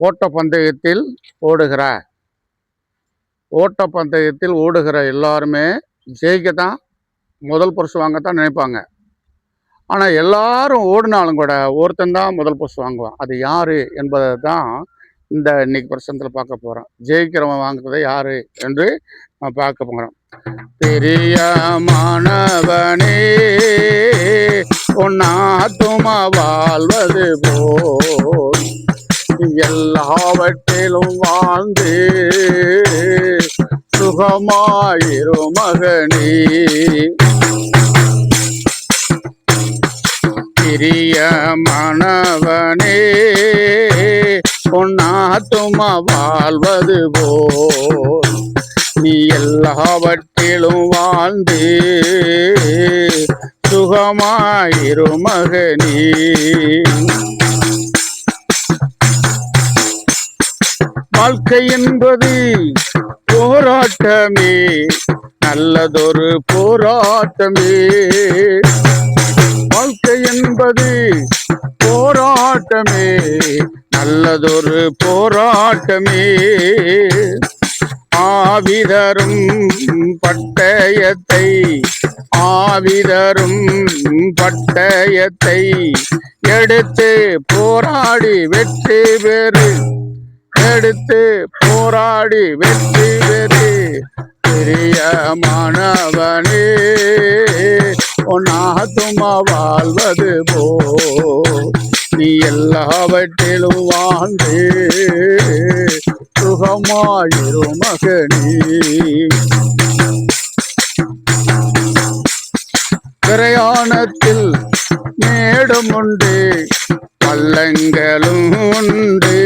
ஓட்டப்பந்தயத்தில் ஓடுகிற ஓட்டப்பந்தயத்தில் ஓடுகிற எல்லாருமே ஜெயிக்க தான், முதல் பரிசு வாங்கத்தான் நினைப்பாங்க. ஆனால் எல்லாரும் ஓடினாலும் கூட ஒருத்தன் தான் முதல் பரிசு வாங்குவான். அது யாரு என்பதை தான் இந்த இன்னைக்கு பிரசனத்தில் பார்க்க போகிறோம். ஜெயிக்கிறவன் வாங்குறதை யாரு என்று நான் பார்க்க போகிறோம். பெரிய மாணவனே உன்னாத்துமா வாழ்வது போல் எல்லாவற்றிலும் வாழ்ந்து சுகமாயிரு மகனே. பிரிய மனவனே உன்னாத்துமா வாழ்வது போல் நீ எல்லாவற்றிலும் வாழ்ந்து சுகமாயிரு மகனே. வாழ்க்கை என்பது போராட்டமே, நல்லதொரு போராட்டமே. வாழ்க்கை என்பது போராட்டமே, நல்லதொரு போராட்டமே. ஆவிதரும் பட்டயத்தை ஆவிதரும் பட்டயத்தை எடுத்து போராடி வெற்றி பெறு, எடுத்து போராடி வெற்றி பெறு. பெரிய மாணவனே உன்னாத்துமா வாழ்வது போ நீ எல்லாவற்றிலும் வாழ்ந்து சுகமாயிரு மகனே. பிரயாணத்தில் மேடும் உண்டு பள்ளங்களும் உண்டு,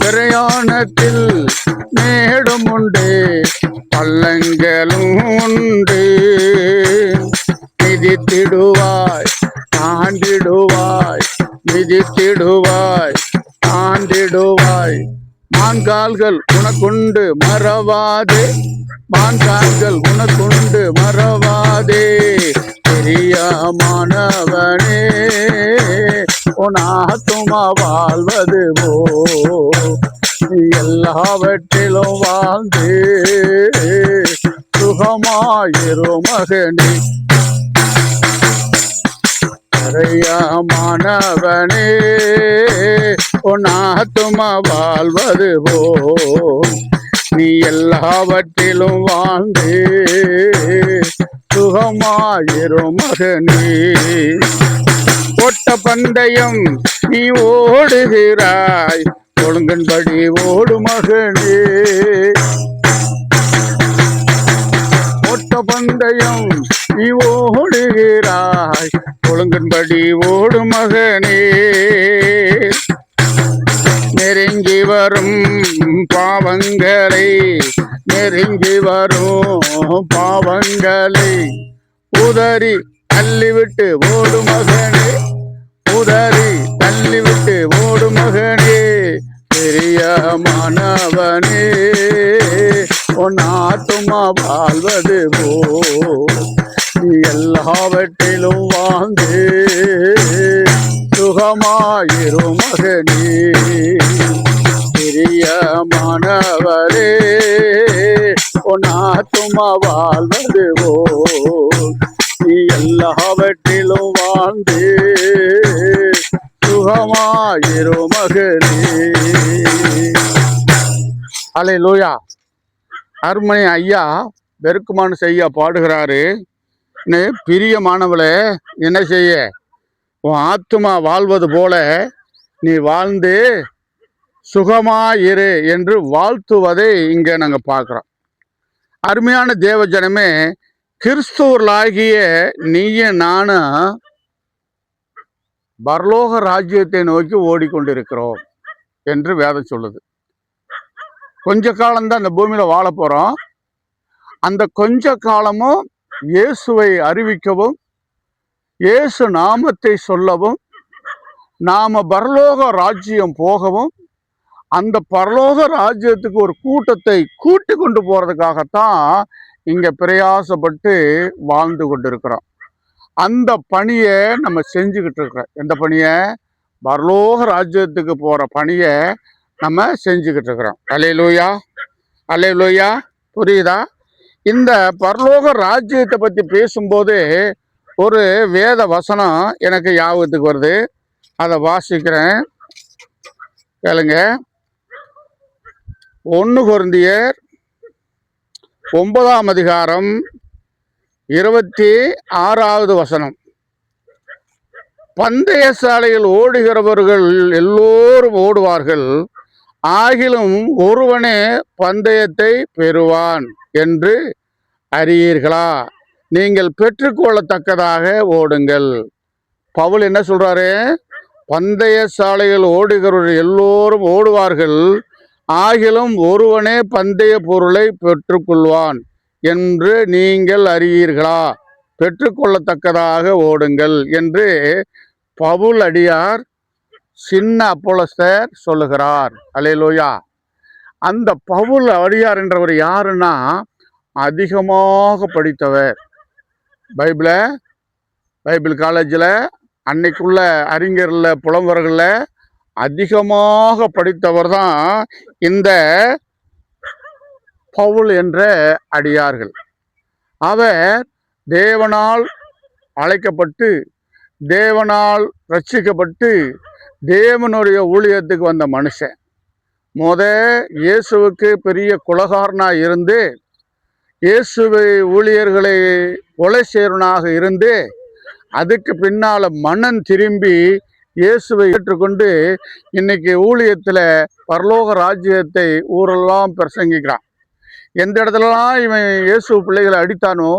பிரயாணத்தில் மேடும் உண்டு பள்ளங்களும் உண்டு. மிதித்திடுவாய் தாண்டிடுவாய், மிதித்திடுவாய் தாண்டிடுவாய். மான்கால்கள் உனக்குண்டு மறவாதே, மான்கால்கள் உனக்குண்டு மறவாதே. பெரிய மாணவனே உன்னாத்துமா வாழ்வது போ எல்லாவற்றிலும் வாழ்ந்து சுகமாயிரு மகனே. பெரிய மாணவனே உன்னாத்துமா வாழ்வது போ நீ எல்லாவற்றிலும் வாழ்ந்து சுகமாயிரு மகனே. ஓட்ட பந்தயம் நீ ஓடுகிறாய், ஒழுங்கின்படி ஓடு மகனே. ஓட்ட பந்தயம் நீ ஓடுகிறாய், ஒழுங்கின்படி ஓடு மகனே. நெருங்கி வரும் பாவங்களை, நெருங்கி வரும் பாவங்களை உதறி தள்ளிவிட்டு ஓடு மகனே, உதறி தள்ளிவிட்டு ஓடு மகனே. பெரிய மாணவனே உன்னாத்துமா வாழ்வது போ நீ எல்லாவற்றிலும் வாழ்ந்து சுகமாயிரு மகனே. பெரிய மாணவரே உன்னாத்துமா வாழ்வது போ நீ எல்லாவற்றிலும் வாழ்ந்து சுகமாயிரு மகனே. அல்லேலூயா. அருமணி ஐயா பெருக்குமான் செய்ய பாடுகிறாரு. பிரியமானவளே என்ன செய்ய, உன் ஆத்துமா வாழ்வது போல நீ வாழ்ந்து சுகமாயிரு என்று வாழ்த்துவதை இங்கே நாங்கள் பார்க்குறோம். அருமையான தேவஜனமே, கிறிஸ்துவர்களாகிய நீயும் நானும் பரலோக ராஜ்யத்தை நோக்கி ஓடிக்கொண்டிருக்கிறோம் என்று வேதம் சொல்லுது. கொஞ்ச காலம்தான் அந்த பூமியில வாழ போறோம். அந்த கொஞ்ச காலமும் இயேசுவை அறிவிக்கவும், இயேசு நாமத்தை சொல்லவும், நாம பரலோக ராஜ்யம் போகவும், அந்த பரலோக ராஜ்யத்துக்கு ஒரு கூட்டத்தை கூட்டி கொண்டு போறதுக்காகத்தான் இங்க பிரயாசப்பட்டு வாழ்ந்து கொண்டிருக்கிறோம். அந்த பணியை நம்ம செஞ்சுக்கிட்டு இருக்கிறோம். எந்த பணியை? பரலோக ராஜ்யத்துக்கு போற பணியை நம்ம செஞ்சுக்கிட்டு இருக்கிறோம். அல்லேலூயா, அல்லேலூயா. புரியுதா? இந்த பரலோக ராஜ்யத்தை பத்தி பேசும்போது ஒரு வேத வசனம் எனக்கு ஞாபகத்துக்கு வருது. அதை வாசிக்கிறேன், கேளுங்க. 1 கொரிந்தியர் 9ஆம் அதிகாரம் 26வது வசனம். பந்தய சாலையில் ஓடுகிறவர்கள் எல்லோரும் ஓடுவார்கள், ஆகிலும் ஒருவனே பந்தயத்தை பெறுவான் என்று அறியீர்களா? நீங்கள் பெற்றுக்கொள்ளத்தக்கதாக ஓடுங்கள். பவுல் என்ன சொல்றாரு? பந்தய சாலையில் ஓடுகிறவர்கள் எல்லோரும் ஓடுவார்கள், ஆகிலும் ஒருவனே பந்தய பொருளை பெற்றுக்கொள்வான் என்று நீங்கள் அறியீர்களா? பெற்றுக்கொள்ளத்தக்கதாக ஓடுங்கள் என்று பவுல் அடியார் சின்ன அப்போலஸ்தர் சொல்லுகிறார். அல்லேலூயா. அந்த பவுல் அடியார் என்றவர் யாருன்னா, அதிகமாக படித்தவர். பைபிள் காலேஜில் அன்னைக்குள்ள அறிஞர்ல புலவர்களில் அதிகமாக படித்தவர் தான் இந்த பவுல் என்ற அடியார்கள். அவர் தேவனால் அழைக்கப்பட்டு, தேவனால் ரட்சிக்கப்பட்டு, தேவனுடைய ஊழியத்துக்கு வந்த மனுஷன். இயேசுவுக்கு பெரிய குலகாரனா இருந்து, இயேசுவை ஊழியர்களை கொலை செய்வனாக இருந்து, அதுக்கு பின்னால மனம் திரும்பி இயேசுவை ஏற்றுக்கொண்டு இன்னைக்கு ஊழியத்துல பரலோக ராஜ்யத்தை ஊரெல்லாம் பிரசங்கிக்கிறான். எந்த இடத்துலலாம் இவன் இயேசு பிள்ளைகளை அடித்தானோ,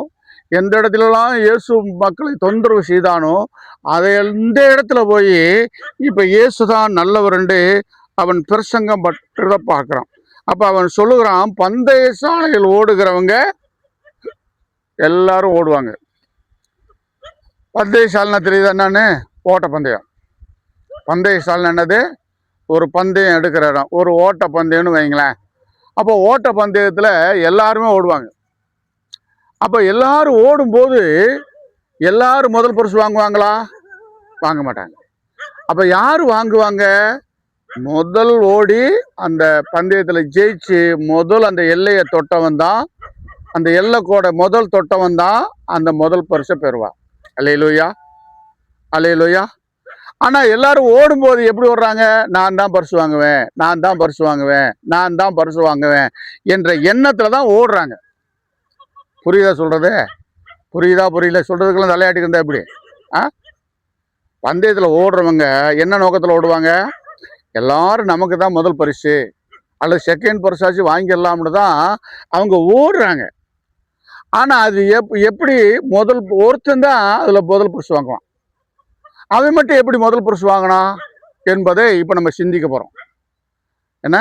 எந்த இடத்துலலாம் இயேசு மக்களை தொந்தரவு செய்தானோ, அதை எந்த இடத்துல போய் இப்ப இயேசுதான் நல்லவருண்டு அவன் பிரசங்கம் பற்றத பார்க்கிறான். அப்ப அவன் சொல்லுகிறான், பந்தய சாலையில் ஓடுகிறவங்க எல்லாரும் ஓடுவாங்க. பந்தய சாலைன்னா தெரியுது என்னன்னு? ஓட்ட பந்தயம். பந்தய சாலை என்னது? ஒரு பந்தயம் எடுக்கிற இடம், ஒரு ஓட்ட பந்தயம்னு வைங்களேன். அப்போ ஓட்ட பந்தயத்துல எல்லாருமே ஓடுவாங்க. அப்ப எல்லாரும் ஓடும்போது எல்லாரும் முதல் பரிசு வாங்குவாங்களா? வாங்க மாட்டாங்க. அப்ப யாரு வாங்குவாங்க? முதல் ஓடி அந்த பந்தயத்துல ஜெயிச்சு முதல் அந்த எல்லையை தொட்டவன் தான், அந்த எல்லை கோடை முதல் தொட்டவன் தான் அந்த முதல் பரிசை பெறுவான். அல்லேலூயா, அல்லேலூயா. ஆனா எல்லாரும் ஓடும்போது எப்படி ஓடுறாங்க? நான் தான் பரிசு வாங்குவேன், நான் தான் பரிசு வாங்குவேன், நான் தான் பரிசு வாங்குவேன் என்ற எண்ணத்துல தான் ஓடுறாங்க. புரியுதா சொல்றது? புரியல சொல்றதுக்கெல்லாம் தலையாட்டி இருந்தா எப்படி? பந்தயத்துல ஓடுறவங்க என்ன நோக்கத்துல ஓடுவாங்க? எல்லாரும் நமக்கு தான் முதல் பரிசு அல்லது செகண்ட் பரிசாச்சு வாங்கிடலாம்னு தான் அவங்க ஓடுறாங்க. ஆனா அது எப்படி முதல் ஒருத்தன் தான் அதுல முதல் பரிசு வாங்குவான். அவன் மட்டும் எப்படி முதல் பரிசு வாங்கினான் என்பதை இப்ப நம்ம சிந்திக்க போறோம். என்ன?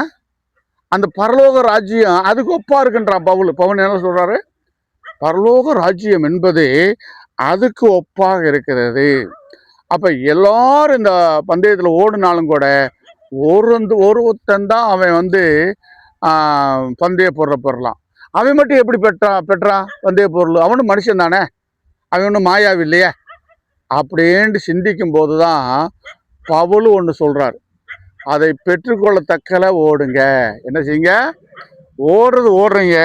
அந்த பரலோக ராஜ்யம் அதுக்கு ஒப்பா இருக்குன்றான் பவுல். என்ன சொல்றாரு? பரலோக ராஜ்யம் என்பது அதுக்கு ஒப்பாக இருக்கிறது. அப்ப எல்லாரும் இந்த பந்தயத்துல ஓடினாலும் கூட ஒருத்தன் தான் அவன் பந்தய பொருளை பெறலாம். அவன் மட்டும் எப்படி பெற்றான் பந்தய பொருள்? அவனும் மனுஷன் தானே, அவன் ஒன்றும் மாயாவி இல்லையே அப்படின்னு சிந்திக்கும் போதுதான் பவுல் ஒன்று சொல்றாரு, அதை பெற்றுக்கொள்ளத்தக்கல ஓடுங்க. என்ன செய்யுங்க? ஓடுறீங்க,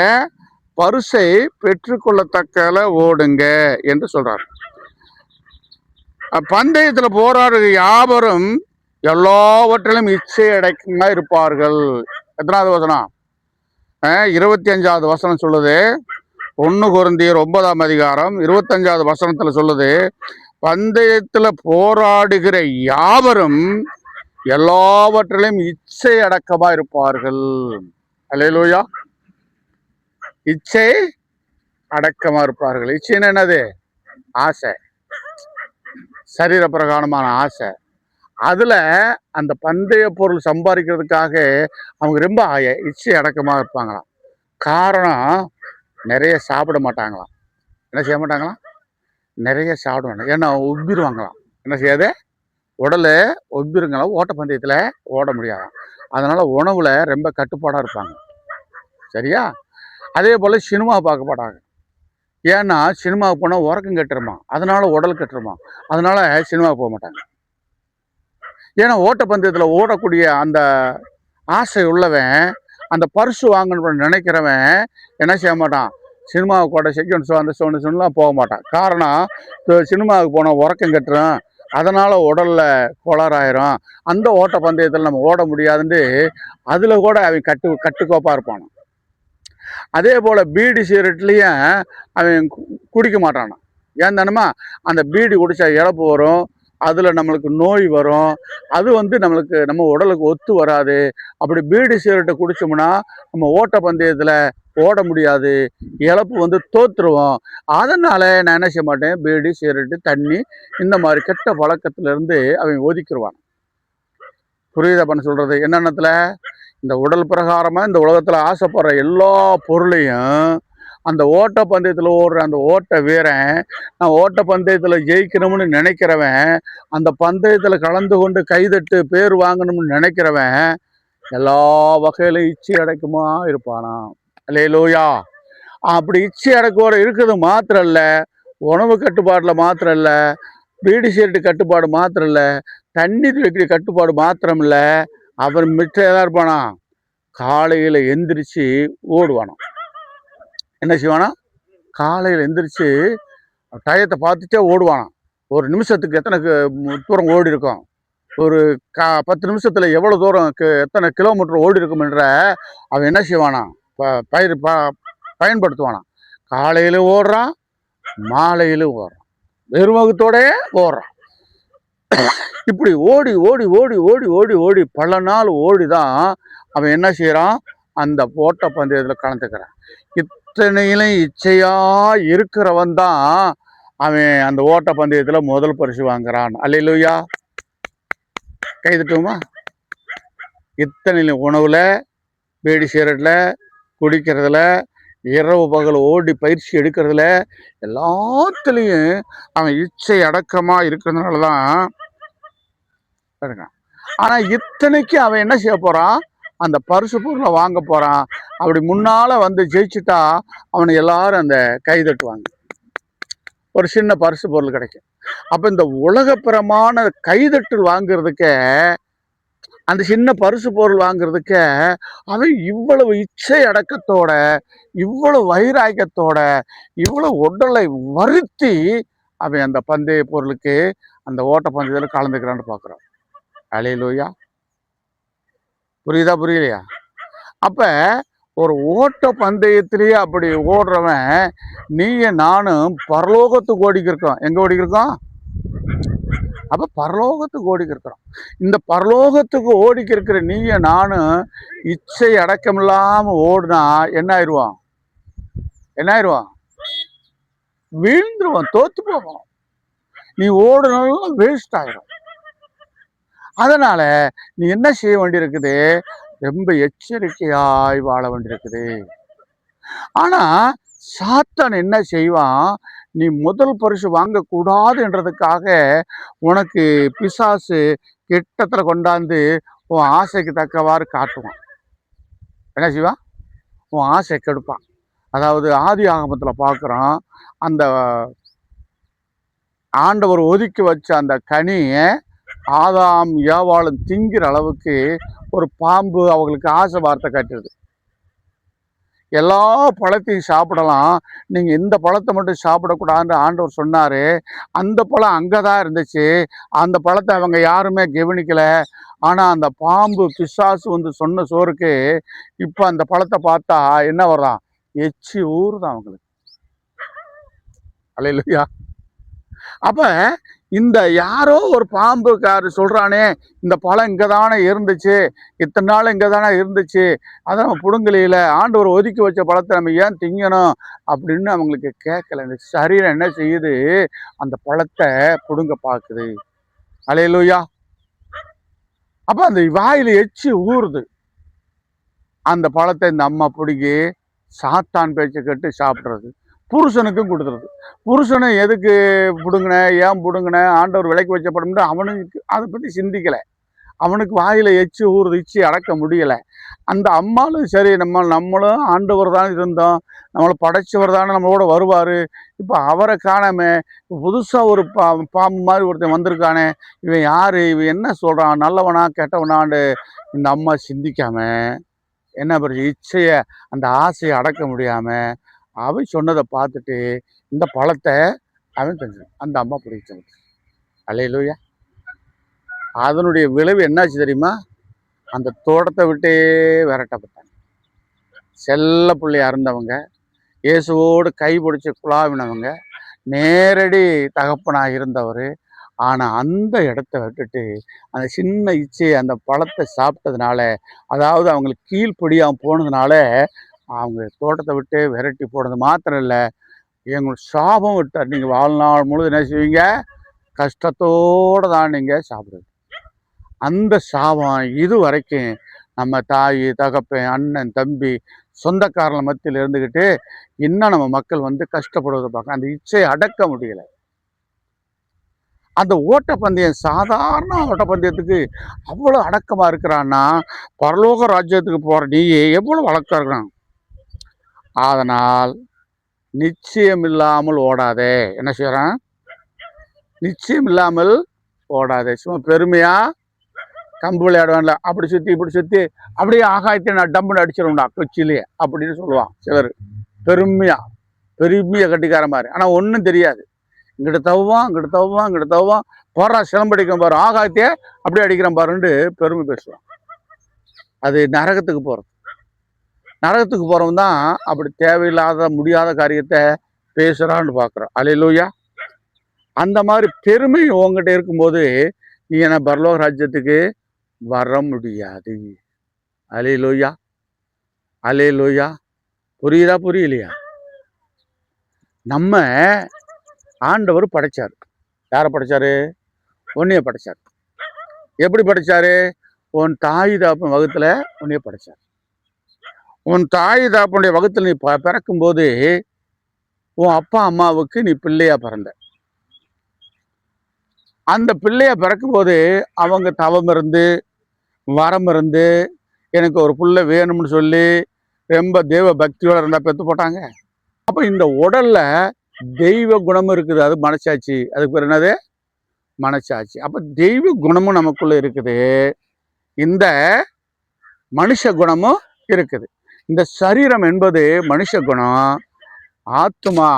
பரிசை பெற்றுக்கொள்ளத்தக்கல ஓடுங்க என்று சொல்றார். பந்தயத்துல போராடுற யாவரும் எல்லாவற்றிலும் இச்சை அடக்கமா இருப்பார்கள். எத்தனாவது வசனம்? 25வது வசனம் சொல்லுது. 1 கொரிந்தியர் 9ஆம் அதிகாரம் 25வது வசனத்துல சொல்லுது, பந்தயத்துல போராடுகிற யாவரும் எல்லாவற்றிலும் இச்சை அடக்கமா இருப்பார்கள். அல்லேலூயா. இச்சை அடக்கமா இருப்பார்கள். இச்சைன்னு என்னது? ஆசை, சரீர பிரகாரமான ஆசை. அதுல அந்த பந்தய பொருள் சம்பாதிக்கிறதுக்காக அவங்க ரொம்ப இச்சை அடக்கமா இருப்பாங்களாம். காரணம், நிறைய சாப்பிட மாட்டாங்களாம். என்ன செய்ய மாட்டாங்களாம்? நிறைய சாப்பிடுவாங்க. ஏன்னா உப்பிடுவாங்களாம். என்ன செய்யாது? உடலை உப்பிருங்களாம். ஓட்டப்பந்தயத்துல ஓட முடியாது. அதனால உணவுல ரொம்ப கட்டுப்பாடா இருப்பாங்க. சரியா? அதே போல சினிமா பார்க்க மாட்டாங்க. ஏன்னா சினிமாவுக்கு போனால் உறக்கம் கட்டுருமா, அதனால உடல் கட்டுருமா, அதனால சினிமாவுக்கு போக மாட்டாங்க. ஏன்னா ஓட்டப்பந்தயத்தில் ஓடக்கூடிய அந்த ஆசை உள்ளவன், அந்த பரிசு வாங்கணும்னு நினைக்கிறவன் என்ன செய்ய மாட்டான், சினிமாவுக்கு கூட செகண்ட் ஷோ அந்த ஷோலாம் போக மாட்டான். காரணம், சினிமாவுக்கு போனால் உறக்கம் கட்டுறோம், அதனால் உடலில் கோளாறாயிரும், அந்த ஓட்டப்பந்தயத்தில் நம்ம ஓட முடியாதுன்ட்டு அதில் கூட அவன் கட்டுக்கோப்பாக இருப்பான். அதே போல் பீடி சிகரெட்லேயும் அவன் குடிக்க மாட்டானான். ஏன் தானுமா, அந்த பீடி குடித்தா இழப்பு வரும், அதில் நம்மளுக்கு நோய் வரும், அது நம்ம உடலுக்கு ஒத்து வராது. அப்படி பீடி சிகரெட்டை குடித்தோம்னா நம்ம ஓட்டப்பந்தயத்தில் ஓட முடியாது, இழப்பு தோற்றுருவோம். அதனால் நான் என்ன செய்ய மாட்டேன், பீடி சிகரெட்டு தண்ணி இந்த மாதிரி கெட்ட பழக்கத்திலேருந்து அவன் ஒதுக்கிடுவான். புரியுதா பண்ண சொல்கிறது? என்னென்னத்தில் இந்த உடல் பிரகாரமாக இந்த உலகத்தில் ஆசைப்படுற எல்லா பொருளையும் அந்த ஓட்டப்பந்தயத்தில் ஓடுற அந்த ஓட்ட வீரன், நான் ஓட்டப்பந்தயத்தில் ஜெயிக்கணும்னு நினைக்கிறவன், அந்த பந்தயத்தில் கலந்து கொண்டு கைதட்டு பேர் வாங்கணும்னு நினைக்கிறவன் எல்லா வகையிலும் இச்சை அடைக்குமா இருப்பானா? அல்லேலூயா. அப்படி இச்சை அடக்கோட இருக்கிறது மாத்திரம் இல்லை, உணவு கட்டுப்பாட்டில் மாத்திரம் இல்லை, பீடி சிகரெட்டு கட்டுப்பாடு மாத்திரம் இல்லை, தண்ணீர் வைக்கிற கட்டுப்பாடு மாத்திரம் இல்லை, அவன் மிச்சம் எதா இருப்பானா, காலையில் எந்திரிச்சு ஓடுவானா. என்ன செய்வானா, காலையில் எந்திரிச்சு டயத்தை பார்த்துட்டே ஓடுவானா. ஒரு நிமிஷத்துக்கு எத்தனை தூரம் ஓடி இருக்கும், ஒரு 10 நிமிஷத்தில் எவ்வளோ தூரம் எத்தனை கிலோமீட்டர் ஓடி இருக்கும்ன்ற அவன் என்ன செய்வானா, பயன்படுத்துவானா. காலையில் ஓடுறான், மாலையிலும் ஓடுறான், வெறுமுகத்தோடயே ஓடுறான். இப்படி ஓடி ஓடி ஓடி ஓடி ஓடி ஓடி பல நாள் ஓடி தான் அவன் என்ன செய்கிறான், அந்த ஓட்டப்பந்தயத்தில் கலந்துக்கிறான். இத்தனையிலும் இச்சையா இருக்கிறவன் தான் அவன் அந்த ஓட்டப்பந்தயத்தில் முதல் பரிசு வாங்குறான். அல்லேலூயா. கைதட்டுமா? இத்தனையிலும் உணவில், பீடி சிகரெட்டில், குடிக்கிறதுல, இரவு பகல் ஓடி பயிற்சி எடுக்கிறதுல, எல்லாத்துலேயும் அவன் இச்சை அடக்கமாக இருக்கிறதுனால தான் இருக்கான். ஆனால் இத்தனைக்கு அவன் என்ன செய்ய போகிறான், அந்த பரிசு பொருளை வாங்க போகிறான். அப்படி முன்னால் ஜெயிச்சுட்டா அவனை எல்லாரும் அந்த கைதட்டுவாங்க, ஒரு சின்ன பரிசு பொருள் கிடைக்கும். அப்போ இந்த உலகப்பிரமான கைதட்டல் வாங்கிறதுக்கு, அந்த சின்ன பரிசு பொருள் வாங்குறதுக்கு அவன் இவ்வளவு இச்சை அடக்கத்தோட, இவ்வளவு வைராக்கியத்தோட, இவ்வளவு உடலை வருத்தி அவன் அந்த பந்தய பொருளுக்கு, அந்த ஓட்ட பந்தயத்தில் கலந்துக்கிறான்னு பார்க்குறான். அல்லேலூயா. புரியுதா புரியலையா? அப்போ ஒரு ஓட்ட பந்தயத்திலேயே அப்படி ஓடுறவன் நீயும் நானும் பரலோகத்துக்கு ஓடிக்கிருக்கோம். எங்கே ஓடிக்கிருக்கோம்? அப்போ பரலோகத்துக்கு ஓடிக்கிருக்கிறோம். இந்த பரலோகத்துக்கு ஓடிக்கிருக்கிற நீயும் நானும் இச்சை அடக்கம் இல்லாமல் ஓடுனா என்ன ஆயிடுவான்? என்ன ஆயிடுவான்? வீழ்ந்துருவான், தோத்து போவோம். நீ ஓடுனாலும் வேஸ்ட் ஆயிடும். அதனால நீ என்ன செய்ய வேண்டியிருக்குது, ரொம்ப எச்சரிக்கையாய் வாழ வேண்டியிருக்குது. ஆனா சாத்தான் என்ன செய்வான், நீ முதல் பரிசு வாங்கக்கூடாதுன்றதுக்காக உனக்கு பிசாசு கிட்டத்துல கொண்டாந்து உன் ஆசைக்கு தக்கவாறு காட்டுவான். என்ன செய்வான்? உன் ஆசை கெடுப்பான். அதாவது ஆதி ஆகமத்தில் பார்க்குறோம், அந்த ஆண்டவர் ஒதுக்கி வச்ச அந்த கனியை ஆதாம் ஏவாளும் திங்கிற அளவுக்கு ஒரு பாம்பு அவங்களுக்கு ஆசை வார்த்தை காட்டுறது. எல்லா பழத்தையும் சாப்பிடலாம், நீங்கள் இந்த பழத்தை மட்டும் சாப்பிடக்கூடாதுன்னு ஆண்டவர் சொன்னார். அந்த பழம் அங்கே தான் இருந்துச்சு, அந்த பழத்தை அவங்க யாருமே கவனிக்கலை. ஆனால் அந்த பாம்பு பிசாசு சொன்ன சோறுக்கு இப்போ அந்த பழத்தை பார்த்தா என்ன வர்றான், எச்சி ஊறுதான் அவங்களுக்கு. அல்லேலூயா. அப்போ இந்த யாரோ ஒரு பாம்புக்காரர் சொல்கிறானே, இந்த பழம் இங்கே தானே இருந்துச்சு, இத்தனை நாள் இங்கே தானே இருந்துச்சு, அதை நம்ம பிடுங்கலையில், ஆண்டவர் ஒதுக்கி வச்ச பழத்தை நம்ம ஏன் திங்கணும் அப்படின்னு அவங்களுக்கு கேட்கல. இந்த சரீரம் என்ன செய்யுது, அந்த பழத்தை பிடுங்க பார்க்குது. அல்லேலூயா. அப்போ அந்த வாயில் எச்சி ஊறுது. அந்த பழத்தை இந்த அம்மா பிடிக்கி சாத்தான் பேச்சை கேட்டு சாப்பிட்றது, புருஷனுக்கும் கொடுத்துறது. புருஷனை எதுக்கு பிடுங்கின, ஏன் பிடுங்கின, ஆண்டவர் விலைக்கு வச்ச படம்னு அவனுக்கு அதை பற்றி சிந்திக்கலை. அவனுக்கு வாயில் எச்சி ஊறுது, இச்சி அடக்க முடியலை. அந்த அம்மாலும் சரி, நம்மளும் ஆண்டவர் தான் இருந்தோம், நம்மளை படைச்சவர் தானே நம்மளோட வருவார், இப்போ அவரை காணாமே, புதுசாக ஒரு பாம்பு மாதிரி ஒருத்தன் வந்திருக்கானே, இவன் யார், இவன் என்ன சொல்கிறான், நல்லவனா கெட்டவனான்னு இந்த அம்மா சிந்திக்காம என்ன பண்ணுறது, இச்சையை அந்த ஆசையை அடக்க முடியாமல் அவன் சொன்னதை பார்த்துட்டு இந்த பழத்தை அவன் செஞ்சான். அந்த அம்மா பிடிச்சது. அல்லேலூயா. அதனுடைய விளைவு என்னாச்சு தெரியுமா? அந்த தோட்டத்தை விட்டே விரட்டப்பட்டாங்க. செல்ல பிள்ளையா இருந்தவங்க, இயேசுவோடு கை பிடிச்சி குழாவினவங்க, நேரடி தகப்பனாக இருந்தவர். ஆனால் அந்த இடத்த விட்டுட்டு அந்த சின்ன இச்சையை அந்த பழத்தை சாப்பிட்டதுனால, அதாவது அவங்களுக்கு கீழ்ப்படியாமல் போனதுனால அவங்க தோட்டத்தை விட்டு விரட்டி போனது மாத்திரம் இல்லை, எங்களுக்கு சாபம் விட்டார். நீங்கள் வாழ்நாள் முழுது என்ன செய்வீங்க? கஷ்டத்தோடு தான் நீங்கள் சாப்பிடுவீங்க. அந்த சாபம் இது வரைக்கும் நம்ம தாய், தகப்பன், அண்ணன், தம்பி, சொந்தக்காரன் மத்தியில் இருந்துக்கிட்டு இன்னும் நம்ம மக்கள் கஷ்டப்படுவதை பார்க்க அந்த இச்சையை அடக்க முடியலை. அந்த ஓட்டப்பந்தயம் சாதாரண ஓட்டப்பந்தயத்துக்கு அவ்வளோ அடக்கமாக இருக்கிறான்னா, பரலோக ராஜ்யத்துக்கு போகிற நீ எவ்வளோ வழக்கம் இருக்கிறான். அதனால் நிச்சயம் இல்லாமல் ஓடாதே. என்ன செய்கிறான்? நிச்சயம் இல்லாமல் ஓடாதே. சும்மா பெருமையாக கம்பு விளையாடுவான்ல, அப்படி சுற்றி இப்படி சுற்றி அப்படியே ஆகாயத்தை நான் டம்புன்னு அடிச்சிடும்டா கொச்சிலேயே அப்படின்னு சொல்லுவான் சிலர். பெருமையாக கட்டிக்கார மாதிரி. ஆனால் ஒன்றும் தெரியாது. இங்கிட்ட தவுவான் போடுறா சிலம்படிக்கும் பாரு, ஆகாயத்தையே அப்படியே அடிக்கிறான் பாருன்னு பெருமை பேசுவான். அது நரகத்துக்கு போகிறவன் தான் அப்படி தேவையில்லாத முடியாத காரியத்தை பேசுகிறான்னு பார்க்குறோம். அல்லேலூயா. அந்த மாதிரி பெருமை உங்ககிட்ட இருக்கும்போது நீ என்ன பரலோக ராஜ்யத்துக்கு வர முடியாது. அல்லேலூயா. புரியலையா? நம்ம ஆண்டவர் படைச்சார். யாரை படைச்சாரு? உன்னைய படைச்சார். எப்படி படைச்சாரு? உன் தாய் தாப்பன் வகுத்துல உன்னைய படைச்சார். உன் தாய் தாப்பனுடைய வகுத்துல நீ பிறக்கும்போது உன் அப்பா அம்மாவுக்கு நீ பிள்ளையா பிறந்த. அந்த பிள்ளையா பிறக்கும்போது அவங்க தவம் இருந்து வரம் இருந்து எனக்கு ஒரு பிள்ளை வேணும்னு சொல்லி ரொம்ப தெய்வ பக்தியோட இருந்தா பெற்று போட்டாங்க. அப்போ இந்த உடல்ல தெய்வ குணமும் இருக்குது. அது மனசாட்சி. அதுக்கு பேர் என்னது? மனசாட்சி. அப்போ தெய்வ குணமும் நமக்குள்ள இருக்குது, இந்த மனுஷ குணமும் இருக்குது. இந்த சரீரம் என்பது மனுஷ குணம், ஆத்மா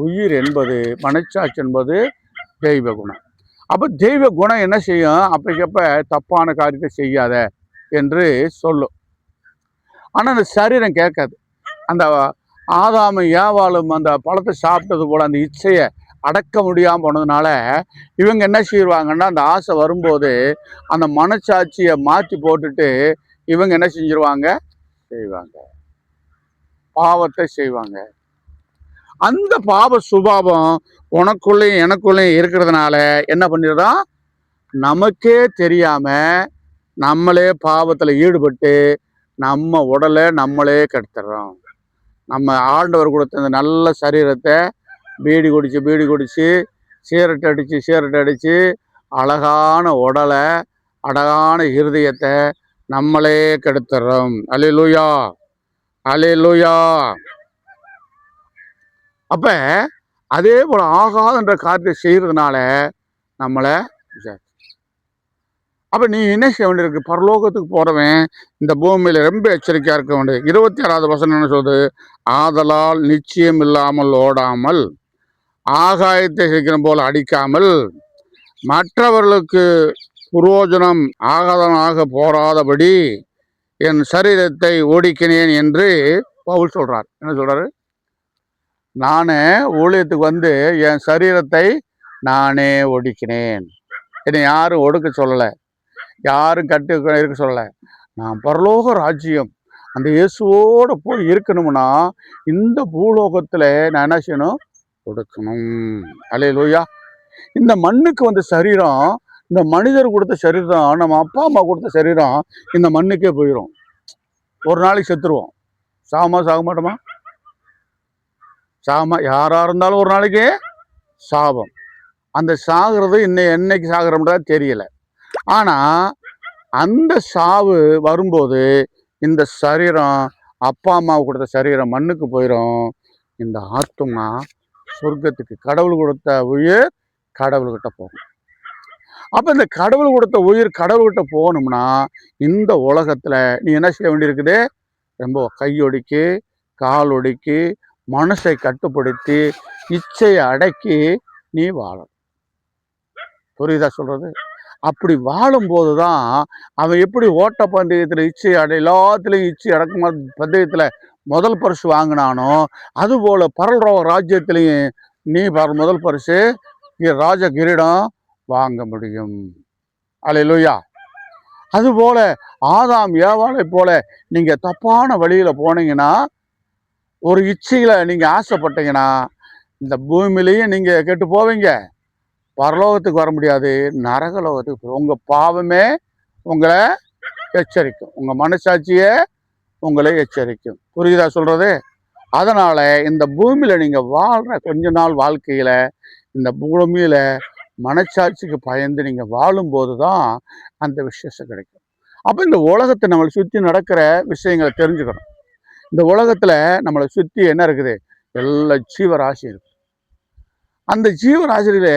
உயிர் என்பது மனசாட்சி என்பது தெய்வ குணம். அப்போ தெய்வ குணம் என்ன செய்யும்? அப்பக்கப்ப தப்பான காரியத்தை செய்யாத என்று சொல்லும். ஆனால் அந்த சரீரம் கேட்காது. அந்த ஆதாமும் ஏவாளும் அந்த பழத்தை சாப்பிட்டது போல அந்த இச்சையை அடக்க முடியாமல் போனதுனால இவங்க என்ன செய்வாங்கன்னா, அந்த ஆசை வரும்போது அந்த மனச்சாட்சியை மாற்றி போட்டுட்டு இவங்க என்ன செய்வாங்க? பாவத்தை செய்வாங்க. அந்த பாவ சுபாவம் உனக்குள்ளேயும் எனக்குள்ளேயும் இருக்கிறதுனால என்ன பண்ணிடுறா? நமக்கே தெரியாம நம்மளே பாவத்தில் ஈடுபட்டு நம்ம உடலை நம்மளே கெடுத்துடுறோம். நம்ம ஆண்டவர் கொடுத்த இந்த நல்ல சரீரத்தை பீடி குடிச்சு சீரட்டை அடித்து அழகான உடலை, அழகான இருதயத்தை நம்மளே கெடுத்துடுறோம். அல்லேலூயா. அப்ப அதே போல ஆகாதுன்ற காரியத்தை செய்யறதுனால நம்மளை அப்ப நீ என்ன செய்ய வேண்டியிருக்கு? பரலோகத்துக்கு போறவன் இந்த பூமியில ரொம்ப எச்சரிக்கையா இருக்க வேண்டியது. 26வது வசனம் என்ன சொல்றது? ஆதலால் நிச்சயம் இல்லாமல் ஓடாமல், ஆகாயத்தை சீக்கிரம் போல அடிக்காமல், மற்றவர்களுக்கு புரோஜனம் ஆகாதனாக போராதபடி என் சரீரத்தை ஓடிக்கினேன் என்று பவுல் சொல்றார். என்ன சொல்றாரு? நானே ஊழியத்துக்கு என் சரீரத்தை நானே ஒடுக்கினேன். என்னை யாரும் ஒடுக்க சொல்லலை, யாரும் கட்டி இருக்க சொல்லலை. நான் பரலோக ராஜ்யம் அந்த இயேசுவோட போய் இருக்கணும்னா இந்த பூலோகத்தில் நான் என்ன செய்யணும்? ஒடுக்கணும். அல்லேலூயா. இந்த மண்ணுக்கு சரீரம், இந்த மனிதர் கொடுத்த சரீரம், நம்ம அப்பா அம்மா கொடுத்த சரீரம் இந்த மண்ணுக்கே போயிடும். ஒரு நாளைக்கு செத்துருவோம். சாக மாட்டோமா? யாரா இருந்தாலும் ஒரு நாளைக்கு சாபம். அந்த சாகிறது என்னைக்கு சாகிறோம்ன்றா தெரியல. ஆனா அந்த சாவு வரும்போது இந்த சரீரம், அப்பா அம்மாவுக்கு கொடுத்த சரீரம் மண்ணுக்கு போயிடும். இந்த ஆத்துமா சொர்க்கத்துக்கு, கடவுள் கொடுத்த உயிர் கடவுள்கிட்ட போகும். அப்ப இந்த கடவுள் கொடுத்த உயிர் கடவுள்கிட்ட போகணும்னா இந்த உலகத்துல நீ என்ன செய்ய வேண்டியிருக்குது? ரொம்ப கையொடுக்கி, காலொடுக்கி, மனசை கட்டுப்படுத்தி, இச்சையை அடக்கி நீ வாழணும். புரியுதா சொல்றது? அப்படி வாழும்போது தான் அவன் எப்படி ஓட்ட பந்தயத்தில் எல்லாத்துலேயும் இச்சை அடக்குமா பந்தயத்தில் முதல் பரிசு வாங்கினானோ, அதுபோல் பரலோக ராஜ்யத்திலையும் நீ முதல் பரிசு ராஜ கிரீடம் வாங்க முடியும். அல்லேலூயா. அதுபோல ஆதாம் ஏவாளை போல நீங்க தப்பான வழியில போனீங்கன்னா, ஒரு இச்சையில நீங்க ஆசைப்பட்டீங்கன்னா, இந்த பூமியிலையும் நீங்க கெட்டு போவீங்க, பரலோகத்துக்கு வர முடியாது, நரகலோகத்துக்கு. உங்க பாவமே உங்களை எச்சரிக்கும், உங்க மனசாட்சியே உங்களை எச்சரிக்கும். புரியுதா சொல்றது? அதனால இந்த பூமியில நீங்க வாழ்ற கொஞ்ச நாள் வாழ்க்கையில இந்த பூமியில மனசாட்சிக்கு பயந்து நீங்க வாழும்போது தான் அந்த விசேஷம் கிடைக்கும். அப்போ இந்த உலகத்தை நம்மளை சுற்றி நடக்கிற விஷயங்களை தெரிஞ்சுக்கணும். இந்த உலகத்துல நம்மளை சுற்றி என்ன இருக்குது? எல்லா ஜீவராசி இருக்கு. அந்த ஜீவராசியில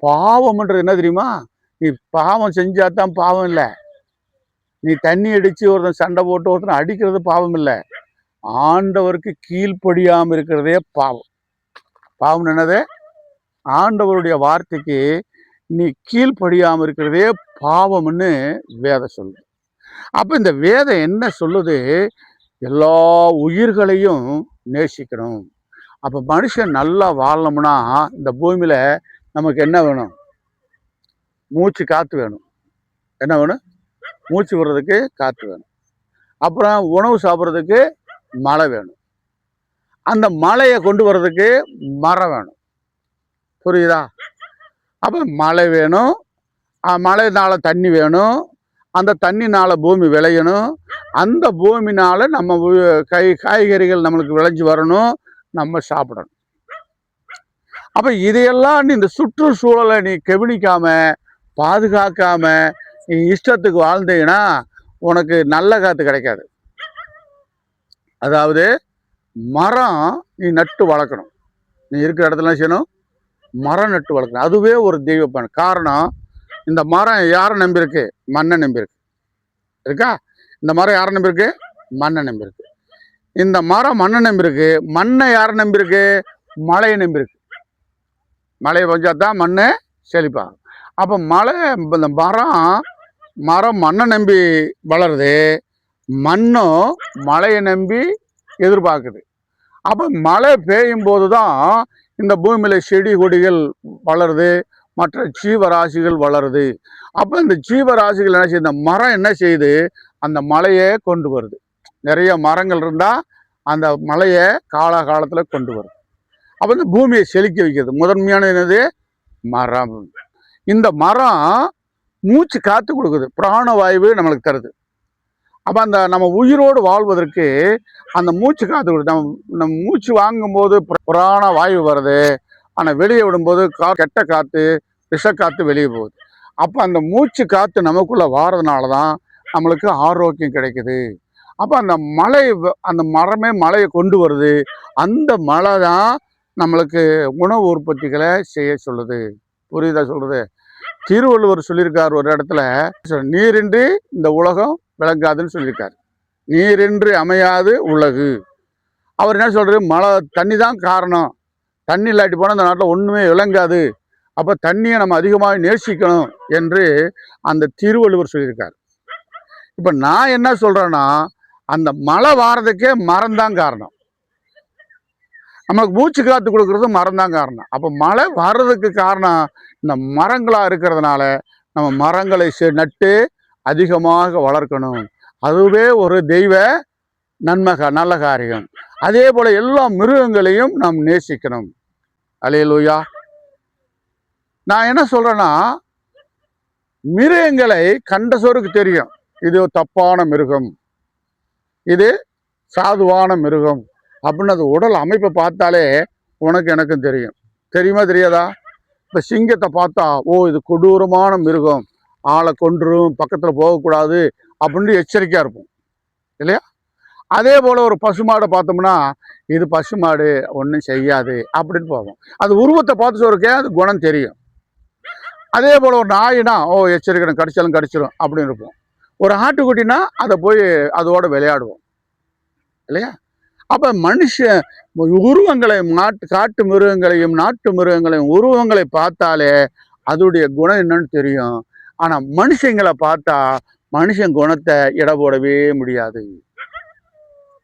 பாவம்ன்றது என்ன தெரியுமா? நீ பாவம் செஞ்சாதான் பாவம் இல்லை. நீ தண்ணி அடிச்சு ஒருத்தன் சண்டை போட்டு ஒருத்தனை அடிக்கிறது பாவம் இல்லை. ஆண்டவருக்கு கீழ்ப்படியாம இருக்கிறதே பாவம். பாவம் என்னது? ஆண்டவருடைய வார்த்தைக்கு நீ கீழ்ப்படியாம இருக்கிறதே பாவம்னு வேதம் சொல்லுது. அப்ப இந்த வேதம் என்ன சொல்லுது? எல்லா உயிர்களையும் நேசிக்கணும். அப்ப மனுஷன் நல்லா வாழணும்னா இந்த பூமியில நமக்கு என்ன வேணும்? மூச்சு காத்து வேணும். என்ன வேணும்? மூச்சு விடுறதுக்கு காத்து வேணும். அப்புறம் உணவு சாப்பிட்றதுக்கு மழை வேணும். அந்த மழையை கொண்டு வர்றதுக்கு மரம் வேணும். புரியுதா? அப்போ மழை வேணும், மழைனால தண்ணி வேணும், அந்த தண்ணினால பூமி விளையணும், அந்த பூமினால நம்ம காய்கறிகள் நம்மளுக்கு விளைஞ்சி வரணும், நம்ம சாப்பிடணும். அப்போ இதையெல்லாம் இந்த சுற்றுச்சூழலை நீ கவனிக்காம பாதுகாக்காம நீ இஷ்டத்துக்கு வாழ்ந்தீங்கன்னா உனக்கு நல்ல காற்று கிடைக்காது. அதாவது மரம் நீ நட்டு வளர்க்கணும். நீ இருக்கிற இடத்துல செய்யணும், மரம் நட்டு வளர்க்கணும். அதுவே ஒரு தெய்வ பணி. காரணம், இந்த மரம் யாரை நம்பியிருக்கு? மண்ணை நம்பியிருக்கு. இருக்கா? இந்த மரம் யாரை நம்பியிருக்கு? மண்ணை நம்பியிருக்கு. இந்த மரம் மண்ணை நம்பியிருக்கு. மண்ணை யாரை நம்பியிருக்கு? மழையை நம்பியிருக்கு. மழையை பெஞ்சாதான் மண்ணை செழிப்பாகும். அப்போ மழை, இந்த மரம் மண்ணை நம்பி வளருது, மண்ணும் மழையை நம்பி எதிர்பார்க்குது. அப்போ மழை பெய்யும் போது தான் இந்த பூமியில செடி கொடிகள் வளருது, மற்ற ஜீவராசிகள் வளருது. அப்போ இந்த ஜீவராசிகள் என்ன செய்யுது? இந்த மரம் என்ன செய்யுது? அந்த மழையை கொண்டு வருது. நிறைய மரங்கள் இருந்தால் அந்த மழையை காலகாலத்தில் கொண்டு வருது. அப்போ இந்த பூமியை செழிக்க வைக்கிறது. முதன்மையான என்னது? மரம். இந்த மரம் மூச்சு காத்து கொடுக்குது, பிராணவாயு நம்மளுக்கு தருது. அப்போ அந்த நம்ம உயிரோடு வாழ்வதற்கு அந்த மூச்சு காத்து கொடுத்து நம்ம மூச்சு வாங்கும்போது பிராண வாயு வருது, ஆனால் வெளியே விடும்போது கெட்ட காற்று, விஷக்காற்று வெளியே போகுது. அப்போ அந்த மூச்சு காற்று நமக்குள்ளே வாரதுனால தான் நம்மளுக்கு ஆரோக்கியம் கிடைக்குது. அப்போ அந்த அந்த மரமே மழையை கொண்டு வருது. அந்த மழை தான் நம்மளுக்கு உணவு உற்பத்திகளை செய்ய சொல்லுது. புரியுதா சொல்றது? திருவள்ளுவர் சொல்லியிருக்கார் ஒரு இடத்துல, நீரின்றி இந்த உலகம் விளங்காதுன்னு சொல்லியிருக்காரு. நீரின்றி அமையாது உலகு. அவர் என்ன சொல்றாரு? மழை தண்ணி தான் காரணம், தண்ணி இல்லாட்டி போனால் இந்த நாட்டில் ஒன்றுமே விளங்காது, அப்போ தண்ணியை நம்ம அதிகமாக நேசிக்கணும் என்று அந்த திருவள்ளுவர் சொல்லியிருக்காரு. இப்போ நான் என்ன சொல்கிறேன்னா, அந்த மழை வாரதுக்கே மரம் தான் காரணம். நமக்கு மூச்சு காத்து கொடுக்கறது மரம் தான் காரணம். அப்போ மழை வர்றதுக்கு காரணம் இந்த மரங்களாக இருக்கிறதுனால நம்ம மரங்களை நட்டு அதிகமாக வளர்க்கணும். அதுவே ஒரு தெய்வ நல்ல காரியம். அதே போல எல்லா மிருகங்களையும் நாம் நேசிக்கணும். அல்லேலூயா. நான் என்ன சொல்றேன்னா, மிருகங்களை கண்ட சோருக்கு தெரியும், இது தப்பான மிருகம், இது சாதுவான மிருகம் அப்படின்னு. அது உடல் அமைப்பை பார்த்தாலே உனக்கு எனக்கும் தெரியும். தெரியுமா தெரியாதா? இப்போ சிங்கத்தை பார்த்தா, ஓ இது கொடூரமான மிருகம் ஆளை கொன்றும், பக்கத்தில் போகக்கூடாது அப்படின்னு எச்சரிக்கையாக இருப்போம் இல்லையா? அதே போல் ஒரு பசுமாடை பார்த்தோம்னா இது பசுமாடு ஒன்றும் செய்யாது அப்படின்னு போவோம். அது உருவத்தை பார்த்து சொல்றக்கே அது குணம் தெரியும். அதே போல் ஒரு நாயினா எச்சரிக்கணும், கடிச்சாலும் கடிச்சிடும் அப்படின்னு இருப்போம். ஒரு ஆட்டுக்குட்டினா அதை போய் அதோட விளையாடுவோம் இல்லையா? அப்போ மனுஷன் உருவங்களை காட்டு மிருகங்களையும் நாட்டு மிருகங்களையும் உருவங்களை பார்த்தாலே அதோடைய குணம் என்னன்னு தெரியும். ஆனால் மனுஷங்களை பார்த்தா மனுஷன் குணத்தை இட போடவே முடியாது.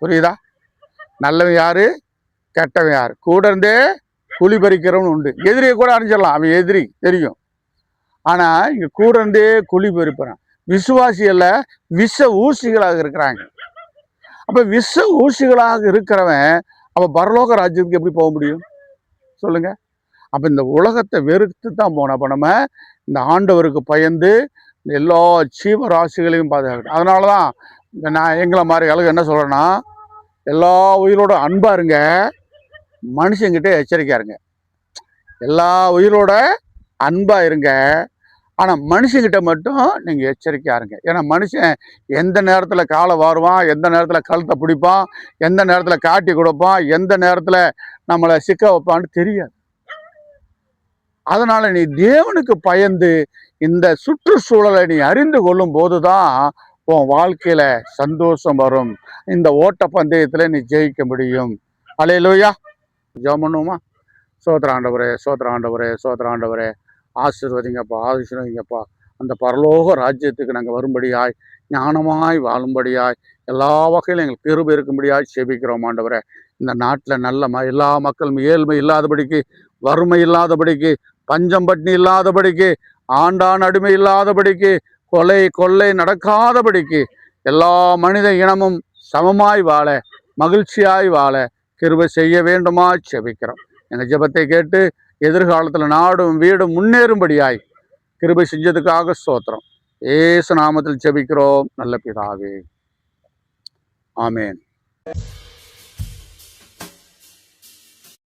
புரியுதா? நல்லவன் யாரு, கெட்டவன் யாரு? கூட இருந்தே குழி பறிக்கிறவன் உண்டு. எதிரியை கூட அறிஞ்சிடலாம், அவன் எதிரி தெரியும். ஆனா இங்க கூட இருந்தே குழி பறிப்பான். விசுவாசிகள்ல விஷ ஊசிகளாக இருக்கிறாங்க. அப்ப விஷ ஊசிகளாக இருக்கிறவன் அப்ப பரலோக ராஜ்யத்துக்கு எப்படி போக முடியும் சொல்லுங்க? அப்ப இந்த உலகத்தை வெறுத்து தான் போனோம். அப்ப நம்ம இந்த ஆண்டவருக்கு பயந்து எல்லா ஜீவராசிகளையும் பாதுகாக்கணும். அதனாலதான் நான் எங்களை மாதிரி அளவு என்ன சொல்றேன்னா, எல்லா உயிரோட அன்பா இருங்க, மனுஷங்கிட்ட எச்சரிக்கையா இருங்க. எல்லா உயிரோட அன்பா இருங்க, ஆனா மனுஷங்கிட்ட மட்டும் நீங்க எச்சரிக்கையா இருங்க. ஏன்னா மனுஷன் எந்த நேரத்துல காலை வாருவான், எந்த நேரத்துல கழுத்தை பிடிப்பான், எந்த நேரத்துல காட்டி கொடுப்பான், எந்த நேரத்துல நம்மளை சிக்க வைப்பான்னு தெரியாது. அதனால நீ தேவனுக்கு பயந்து இந்த சுற்றுச்சூழலை நீ அறிந்து கொள்ளும் போதுதான் உன் வாழ்க்கையில சந்தோஷம் வரும். இந்த ஓட்ட பந்தயத்துல நீ ஜெயிக்க முடியும். அல்லேலூயா. ஜெபம் பண்ணுவோமா? சோத்திர ஆண்டவரே, சோத்திர ஆண்டவரே, சோத்திர ஆண்டவரே, ஆசீர்வதிங்கப்பா, ஆசீர்வதிங்கப்பா. அந்த பரலோக ராஜ்யத்துக்கு நாங்கள் வரும்படியாய், ஞானமாய் வாழும்படியாய், எல்லா வகையிலும் எங்களுக்கு கிருபை இருக்கும்படியாய் செபிக்கிறோம் ஆண்டவரே. இந்த நாட்டில் நல்ல எல்லா மக்களும் ஏழ்மை இல்லாதபடிக்கு, வறுமை இல்லாதபடிக்கு, பஞ்சம் பட்டினி இல்லாதபடிக்கு, ஆண்டான் அடிமை இல்லாதபடிக்கு, கொலை கொள்ளை நடக்காதபடிக்கு, எல்லா மனித இனமும் சமமாய் வாழ, மகிழ்ச்சியாய் வாழ கிருபை செய்ய வேண்டுமா செபிக்கிறோம். எங்கள் ஜெபத்தை கேட்டு எதிர்காலத்தில் நாடும் வீடும் முன்னேறும்படியாய் கிருபை செஞ்சதுக்காக ஸ்தோத்திரம். இயேசு நாமத்தில் ஜெபிக்கிறோம் நல்ல பிதாவே. ஆமேன்.